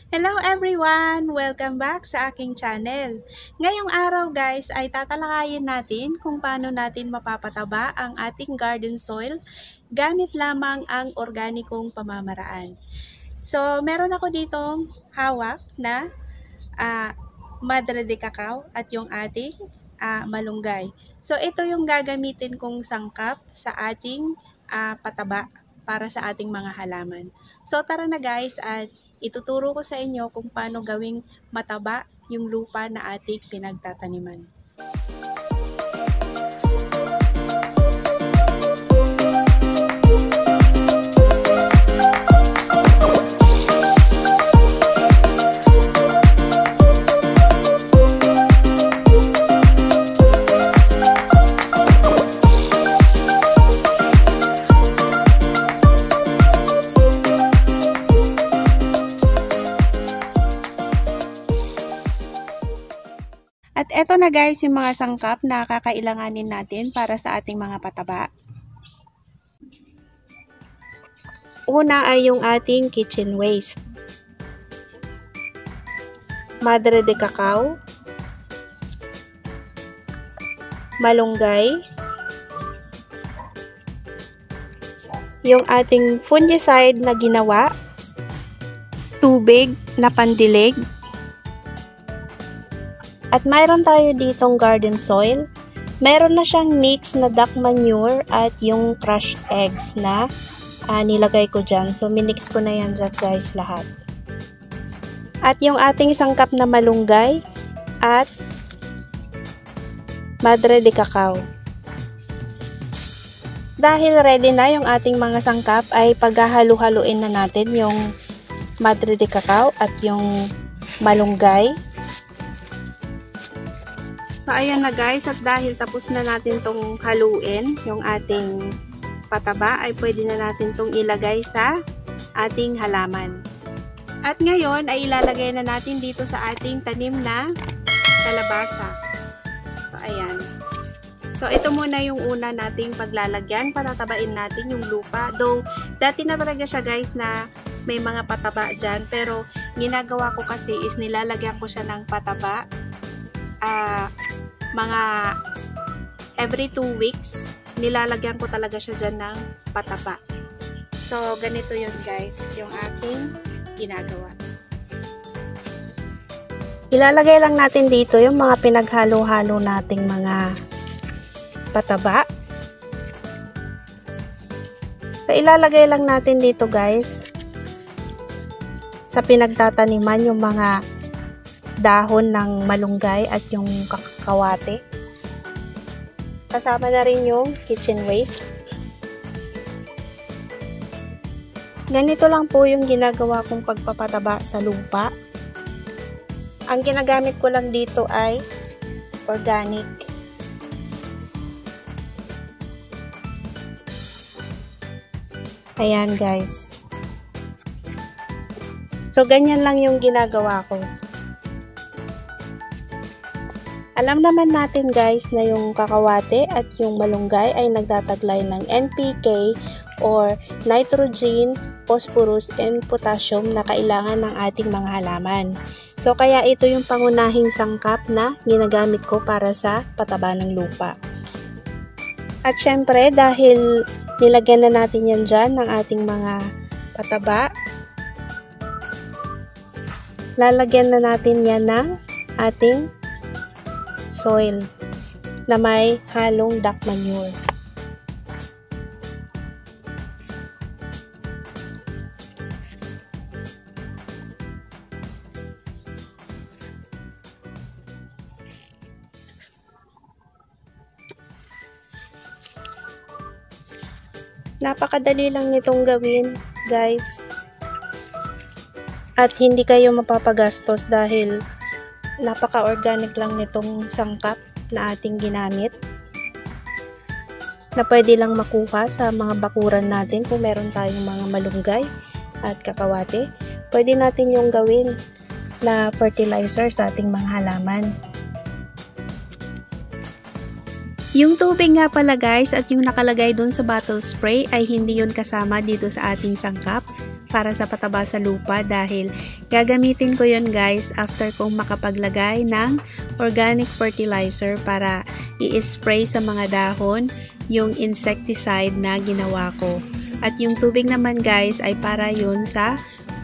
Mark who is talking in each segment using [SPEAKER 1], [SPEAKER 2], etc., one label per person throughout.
[SPEAKER 1] Hello everyone! Welcome back sa aking channel. Ngayong araw guys ay tatalakayin natin kung paano natin mapapataba ang ating garden soil gamit lamang ang organikong pamamaraan. So meron ako ditong hawak na madre de cacao at yung ating malunggay. So ito yung gagamitin kong sangkap sa ating pataba para sa ating mga halaman. So tara na guys at ituturo ko sa inyo kung paano gawing mataba yung lupa na ating pinagtataniman. At eto na guys yung mga sangkap na kakailanganin natin para sa ating mga pataba. Una ay yung ating kitchen waste. Madre de cacao, malunggay, yung ating fungicide na ginawa, tubig na pandilig, at mayroon tayo ditong garden soil. Meron na siyang mix na duck manure at yung crushed eggs na nilagay ko dyan. So, minix ko na yan dyan guys lahat. At yung ating sangkap na malunggay at madre de cacao. Dahil ready na yung ating mga sangkap ay paghahalu-haluin na natin yung madre de cacao at yung malunggay. So, ayan na guys, at dahil tapos na natin tong haluin, yung ating pataba, ay pwede na natin tong ilagay sa ating halaman. At ngayon, ay ilalagay na natin dito sa ating tanim na kalabasa. So, ayan. So, ito muna yung una nating paglalagyan, patatabain natin yung lupa. Though, dati na talaga siya guys na may mga pataba dyan, pero ginagawa ko kasi is nilalagyan ko siya ng pataba. Mga every 2 weeks, nilalagyan ko talaga siya dyan ng pataba. So, ganito yun guys, yung aking ginagawa. Ilalagay lang natin dito yung mga pinaghalo-halo nating mga pataba. So, ilalagay lang natin dito guys sa pinagtataniman yung mga dahon ng malunggay at yung kakawate. Kasama na rin yung kitchen waste. Ganito lang po yung ginagawa kong pagpapataba sa lupa. Ang ginagamit ko lang dito ay organic. Ayan guys. So ganyan lang yung ginagawa ko. Alam naman natin guys na yung kakawate at yung malunggay ay nagtataglay ng NPK or nitrogen, phosphorus, and potassium na kailangan ng ating mga halaman. So kaya ito yung pangunahing sangkap na ginagamit ko para sa pataba ng lupa. At syempre dahil nilagyan na natin yan dyan ng ating mga pataba, lalagyan na natin yan ng ating soil na may halong duck manure. Napakadali lang nitong gawin, guys. At hindi kayo mapapagastos dahil napaka-organic lang nitong sangkap na ating ginamit. Na pwede lang makuha sa mga bakuran natin kung meron tayong mga malunggay at kakawate. Pwede natin yung gawin na fertilizer sa ating mga halaman. Yung tubig nga pala guys at yung nakalagay dun sa bottle spray ay hindi yun kasama dito sa ating sangkap. para sa pataba sa lupa dahil gagamitin ko yon guys after kong makapaglagay ng organic fertilizer para i-spray sa mga dahon yung insecticide na ginawa ko. At yung tubig naman guys ay para yun sa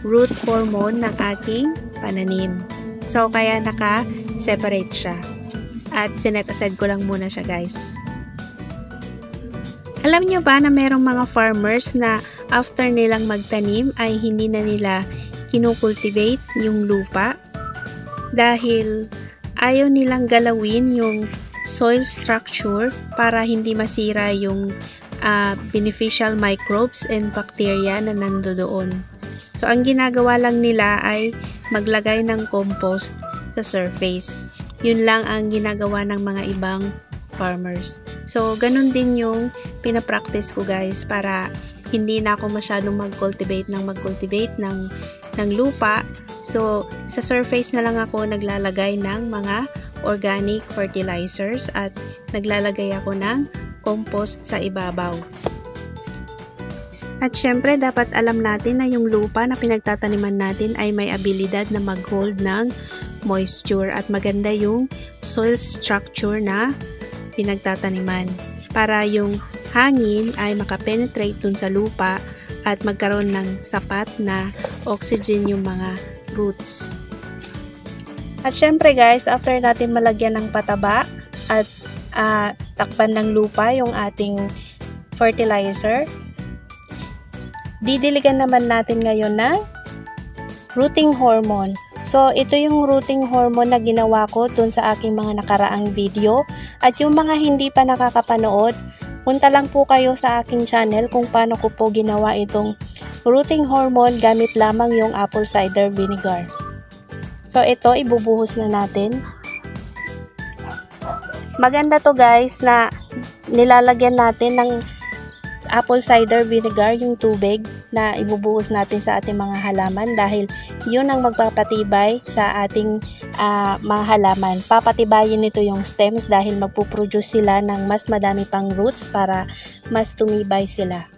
[SPEAKER 1] root hormone ng aking pananim. So kaya naka-separate siya. At sinet aside ko lang muna siya guys. Alam nyo ba na merong mga farmers na after nilang magtanim ay hindi na nila kinukultivate yung lupa dahil ayaw nilang galawin yung soil structure para hindi masira yung beneficial microbes and bacteria na nandoon. So ang ginagawa lang nila ay maglagay ng compost sa surface. Yun lang ang ginagawa ng mga ibang farmers. So, ganun din yung pinapractice ko guys para hindi na ako masyadong mag-cultivate ng lupa. So, sa surface na lang ako naglalagay ng mga organic fertilizers at naglalagay ako ng compost sa ibabaw. At syempre, dapat alam natin na yung lupa na pinagtataniman natin ay may abilidad na mag-hold ng moisture at maganda yung soil structure na pinagtataniman para yung hangin ay makapenetrate dun sa lupa at magkaroon ng sapat na oxygen yung mga roots. At syempre guys, after natin malagyan ng pataba at takpan ng lupa yung ating fertilizer, didiligan naman natin ngayon ng rooting hormone. So, ito yung rooting hormone na ginawa ko dun sa aking mga nakaraang video. At yung mga hindi pa nakakapanood, punta lang po kayo sa aking channel kung paano ko po ginawa itong rooting hormone gamit lamang yung apple cider vinegar. So, ito ibubuhos na natin. Maganda to guys na nilalagyan natin ng apple cider vinegar, yung tubig na ibubuhos natin sa ating mga halaman dahil yun ang magpapatibay sa ating mga halaman. Papatibayin nito yung stems dahil magpuproduce sila ng mas madami pang roots para mas tumibay sila.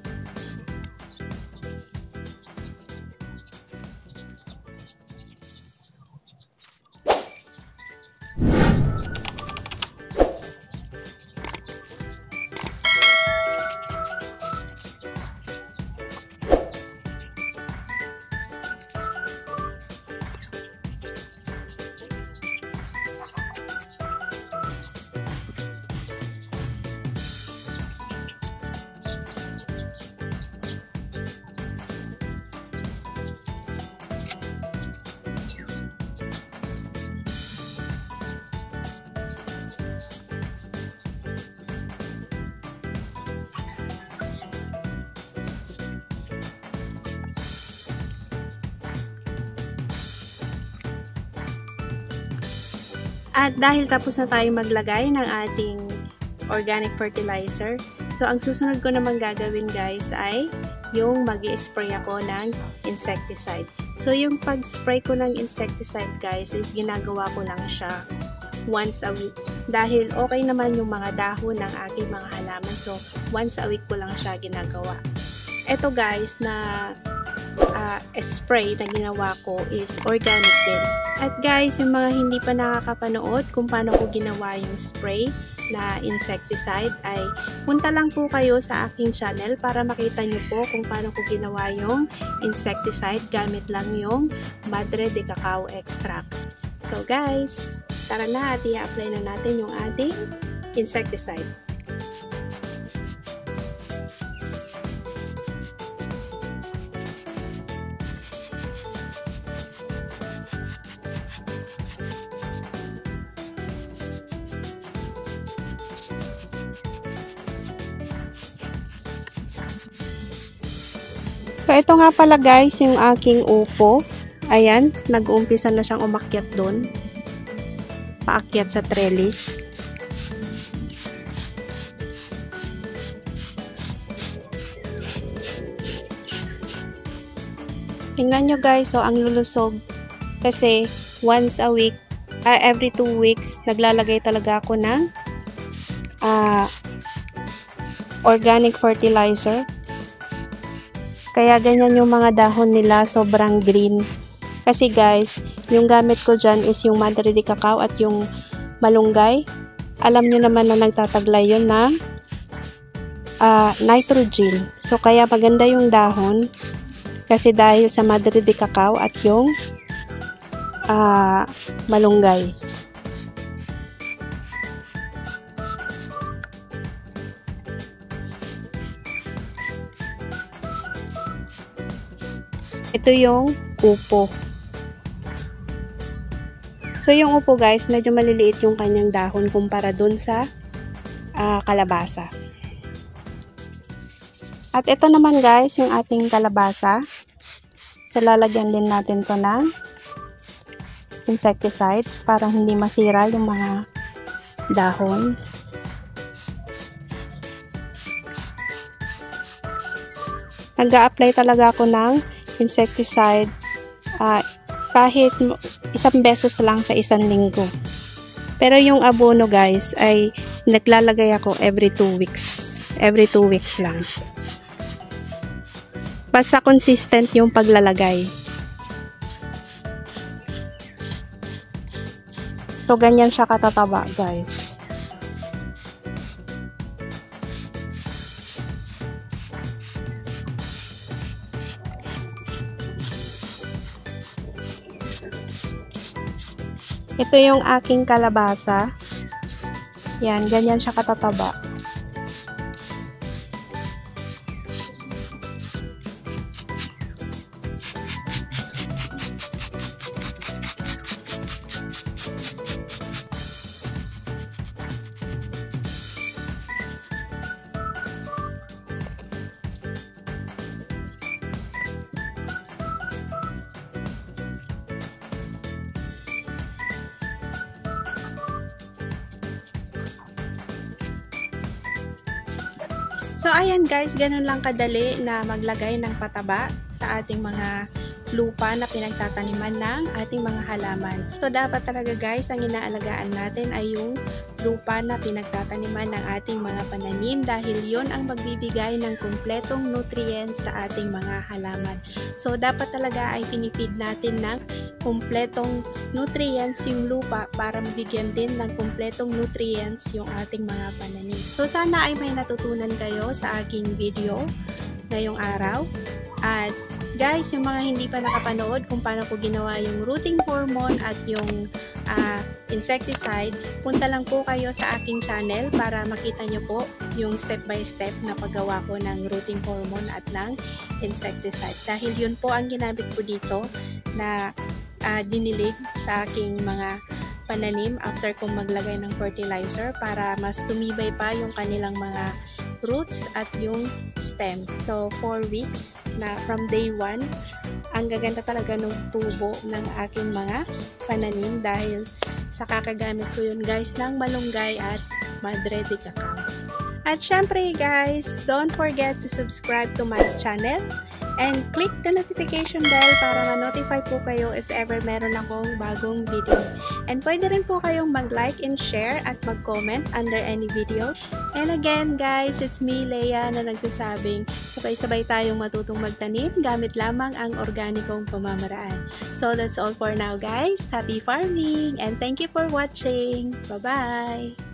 [SPEAKER 1] At dahil tapos na tayo maglagay ng ating organic fertilizer, so ang susunod ko naman gagawin guys ay yung mag-i-spray ako ng insecticide. So yung pag-spray ko ng insecticide guys is ginagawa ko lang siya once a week. Dahil okay naman yung mga dahon ng aking mga halaman, so once a week ko lang siya ginagawa. Ito guys na spray na ginawa ko is organic din. At guys, yung mga hindi pa nakakapanood kung paano ko ginawa yung spray na insecticide ay punta lang po kayo sa aking channel para makita nyo po kung paano ko ginawa yung insecticide gamit lang yung Madre de Cacao extract. So guys, tara na at i-apply na natin yung ating insecticide. So, ito nga pala guys, yung aking upo. Ayan, nag-uumpisa na siyang umakyat doon. Paakyat sa trellis. Tingnan nyo guys, so ang lulusog. Kasi once a week, every 2 weeks, naglalagay talaga ako ng organic fertilizer. Kaya ganyan yung mga dahon nila, sobrang green. Kasi guys, yung gamit ko dyan is yung Madre de Cacao at yung malunggay. Alam nyo naman na nagtataglay yun ng nitrogen. So kaya maganda yung dahon. Kasi dahil sa Madre de Cacao at yung malunggay. Ito yung upo. So yung upo guys, medyo maliliit yung kanyang dahon kumpara dun sa kalabasa. At ito naman guys, yung ating kalabasa. So lalagyan din natin to ng insecticide para hindi masira yung mga dahon. Nag-a-apply talaga ako ng insecticide kahit isang beses lang sa isang linggo. Pero yung abono guys ay naglalagay ako every 2 weeks. Every 2 weeks lang. Basta consistent yung paglalagay. So ganyan siya katataba guys. Ito yung aking kalabasa. Yan, ganyan siya katataba. So ayan guys, ganun lang kadali na maglagay ng pataba sa ating mga lupa na pinagtataniman ng ating mga halaman. So dapat talaga guys, ang inaalagaan natin ay yung lupa na pinagtataniman ng ating mga pananim dahil yon ang magbibigay ng kumpletong nutrients sa ating mga halaman. So dapat talaga ay pinipid natin ng kumpletong nutrients yung lupa para mabigyan din ng kumpletong nutrients yung ating mga pananim. So sana ay may natutunan kayo sa aking video ngayong araw. At guys, yung mga hindi pa nakapanood kung paano ko ginawa yung rooting hormone at yung insecticide, punta lang po kayo sa aking channel para makita nyo po yung step by step na paggawa ko ng rooting hormone at ng insecticide. Dahil yun po ang ginamit ko dito na dinilig sa aking mga pananim after kong maglagay ng fertilizer para mas tumibay pa yung kanilang mga roots at yung stem. So 4 weeks na from day 1, ang gaganda talaga ng tubo ng aking mga pananim dahil sa kakagamit ko yun guys ng malunggay at Madre de Cacao. At syempre guys, don't forget to subscribe to my channel and click the notification bell para ma-notify po kayo if ever meron akong bagong video. And pwede rin po kayong mag-like and share at mag-comment under any video. And again guys, it's me Leia na nagsasabing sabay-sabay tayong matutong magtanim gamit lamang ang organikong pamamaraan. So that's all for now guys. Happy farming and thank you for watching. Bye-bye!